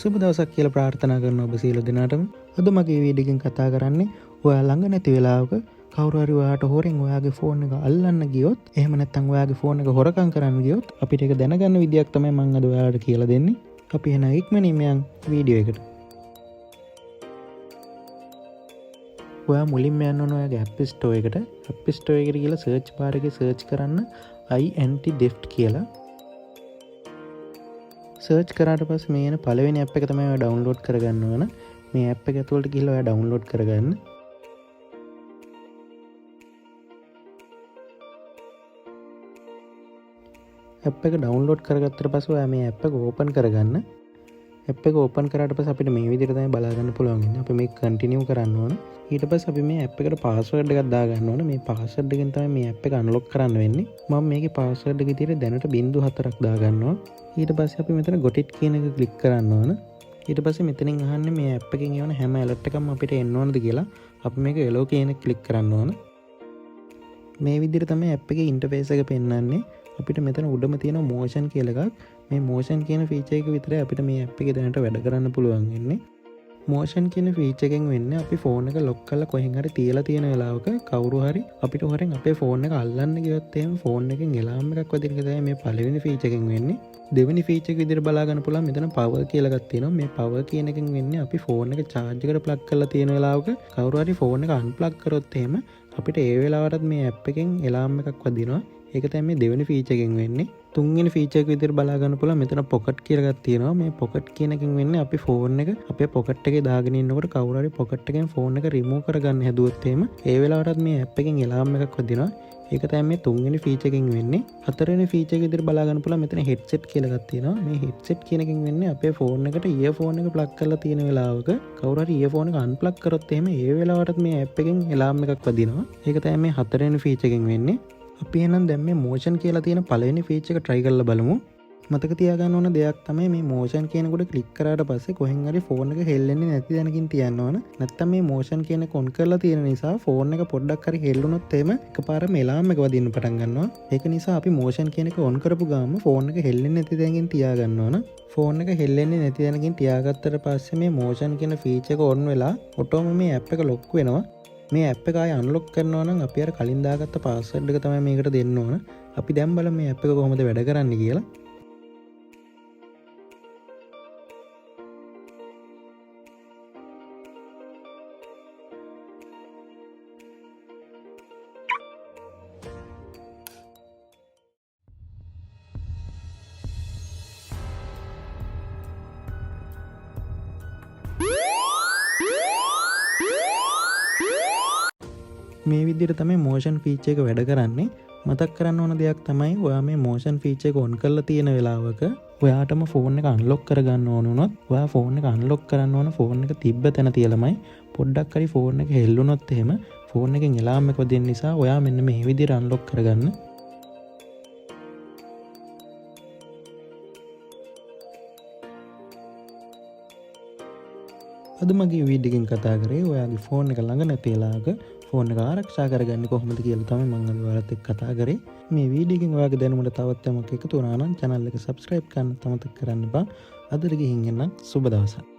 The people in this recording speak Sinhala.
සුබ දවසක් කියලා ප්‍රාර්ථනා කරනවා ඔබ සියලු දෙනාටම. අද මගේ වීඩියෝ එකෙන් කතා කරන්නේ ඔයා ළඟ නැති වෙලාවක කවුරු හරි ඔයාට හොරෙන් ඔයාගේ ෆෝන් එක අල්ලන්න ගියොත්, එහෙම නැත්නම් ඔයාගේ ෆෝන් එක හොරකම් කරන්න ගියොත් අපිට ඒක දැනගන්න විදියක් තමයි මම අද ඔයාලට කියලා දෙන්නේ. අපි එහෙනම් ඉක්මනින්ම යන් වීඩියෝ එකට. ඔයා මුලින්ම යන්න ඕන ඔයාගේ ඇප් ස්ටෝර් එකට. ඇප් ස්ටෝර් එකට ගිහලා සර්ච් බාර් එකේ සර්ච් කරන්න INT Deft කියලා. සර්ච් කරාට පස්සේ මේ එන පළවෙනි ඇප් එක තමයි ඔයා ඩවුන්ලෝඩ් කරගන්න ඕන. මේ ඇප් එක ඇතුළට ගිහලා ඔයා ඩවුන්ලෝඩ් කරගන්න. ඇප් එක ඩවුන්ලෝඩ් කරගත්තට පස්සේ ඔයා මේ ඇප් එක ඕපන් කරගන්න. ඇප් එක ඕපන් කරාට පස්සේ අපිට මේ විදිහට තමයි බලා ගන්න පුළුවන් ඉන්නේ. අපි මේක කන්ටිනියු කරන්න ඕන. ඊට පස්සේ අපි මේ ඇප් එකට පාස්වර්ඩ් එකක් දාගන්න ඕන. මේ පාස්වර්ඩ් එකෙන් තමයි මේ ඇප් එක අන්ලොක් කරන්න වෙන්නේ. මම මේකේ පාස්වර්ඩ් එක විදිහට දැනට 0.4ක් දාගන්නවා. ඊට පස්සේ අපි මෙතන got it කියන එක ක්ලික් කරන්න ඕන. ඊට පස්සේ මෙතනින් අහන්නේ මේ ඇප් එකෙන් එවන හැම ඇලර්ට් එකක්ම අපිට එන්න ඕනද කියලා. අපි මේක allow කියන එක ක්ලික් කරන්න ඕන. මේ විදිහට තමයි ඇප් එකේ ඉන්ටර්ෆේස් එක පෙන්වන්නේ. අපිට මෙතන උඩම තියෙන motion කියලා එකක්. මේ motion කියන ෆීචර් එක විතරයි අපිට මේ ඇප් එකේ දැනට වැඩ කරන්න පුළුවන් වෙන්නේ. motion කියන ෆීචර් එකෙන් වෙන්නේ අපි ෆෝන් එක ලොක් කරලා කොහෙන් හරි තියලා තියෙන වෙලාවක කවුරු හරි අපිට හොරෙන් අපේ ෆෝන් එක අල්ලන්න ගියොත් එහෙම ෆෝන් එකෙන් එලාම් එකක් වදින එක තමයි මේ පළවෙනි ෆීචර් එකෙන් වෙන්නේ. දෙවෙනි ෆීචර් එක විදිහට බලා ගන්න පුළුවන් මෙතන power කියලා එකක් තියෙනවා. මේ power කියන එකෙන් වෙන්නේ අපි ෆෝන් එක charge එකට plug කරලා තියෙන වෙලාවක කවුරු හරි ෆෝන් එක unplug කරොත් එහෙම අපිට ඒ වෙලාවටත් මේ ඇප් එකෙන් එලාම් එකක් වදිනවා. ඒක තමයි මේ දෙවෙනි ෆීචර් එකෙන් වෙන්නේ. තුන්වෙනි ෆීචර් එක විදිහට බලා ගන්න පුළුවන් මෙතන pocket කියලා එකක් තියෙනවා. මේ pocket කියන එකෙන් වෙන්නේ අපි ෆෝන් එක අපේ pocket එකේ දාගෙන ඉන්නකොට කවුරු හරි pocket එකෙන් ෆෝන් එක remove කරගන්න හැදුවොත් එහෙම ඒ වෙලාවටත් මේ ඇප් එකෙන් එලාම් එකක් වදිනවා. ඒක තමයි මේ තුන්වෙනි ෆීචර් එකෙන් වෙන්නේ. හතරවෙනි ෆීචර් එක විදිහට බලා ගන්න පුළුවන් මෙතන headset කියලා එකක් තියෙනවා. මේ headset කියන එකෙන් වෙන්නේ අපේ ෆෝන් එකට earphone එක plug කරලා තියෙන වෙලාවක කවුරු හරි earphone එක unplug කරොත් එහෙම ඒ වෙලාවටත් මේ ඇප් එකෙන් එලාම් එකක් වදිනවා. ඒක තමයි මේ හතරවෙනි ෆීචර් එකෙන් වෙන්නේ. අපි එහෙනම් දැන් මේ motion කියලා තියෙන පළවෙනි ෆීචර් එක try කරලා බලමු. මතක තියාගන්න ඕන දෙයක් තමයි මේ motion කියන කොට ක්ලික් කරාට පස්සේ කොහෙන් හරි ෆෝන් එක හෙල්ලෙන්නේ නැති තැනකින් තියන්න ඕන. නැත්තම් මේ motion කියන එක on කරලා තියෙන නිසා ෆෝන් එක පොඩ්ඩක් හරි හෙල්ලුනොත් එහෙම එකපාරම එලාම් එක වදින්න පටන් ගන්නවා. ඒක නිසා අපි motion කියන එක on කරපු ගාම ෆෝන් එක හෙල්ලෙන්නේ නැති තැනකින් තියාගන්න ඕන. ෆෝන් එක හෙල්ලෙන්නේ නැති තැනකින් තියාගත්තට පස්සේ මේ motion කියන ෆීචර් එක on වෙලා ඔටෝම මේ ඇප් එක ලොක් වෙනවා. මේ ඇප් එක ආයෙ අන්ලොක් කරනවා නම් අපි අර කලින් දාගත්ත පාස්වර්ඩ් එක තමයි මේකට දෙන්න ඕන. අපි දැන් බලමු මේ ඇප් එක කොහොමද වැඩ කරන්නේ කියලා. මේ විදිහට තමයි motion feature එක වැඩ කරන්නේ. මතක් කරන්න ඕන දෙයක් තමයි ඔයා මේ motion feature එක on කරලා තියෙන වෙලාවක ඔයාටම ෆෝන් එක unlock කරගන්න ඕන වුණොත් ඔයා ෆෝන් එක unlock කරන්න ඕන ෆෝන් එක තිබ්බ තැන තියලාමයි. පොඩ්ඩක් හරි ෆෝන් එක හෙල්ලුනොත් එහෙම ෆෝන් එකෙන් එලාම් එක වදින නිසා ඔයා මෙන්න මේ විදිහට unlock කරගන්න. අද මගේ වීඩියෝ එකෙන් කතා කරේ ඔයාගේ ෆෝන් එක ළඟ නැති වෙලාවක ෆෝන් එක ආරක්ෂා කරගන්නේ කොහොමද කියලා තමයි මම අද ඔයාලත් එක්ක කතා කරේ. මේ වීඩියෝ එකෙන් ඔයාගේ දැනුමට තවත් යමක් එකතු වුණා නම් channel එක subscribe කරන්න අමතක කරන්න එපා. අදට ගිහින් එන්න සුබ දවසක්.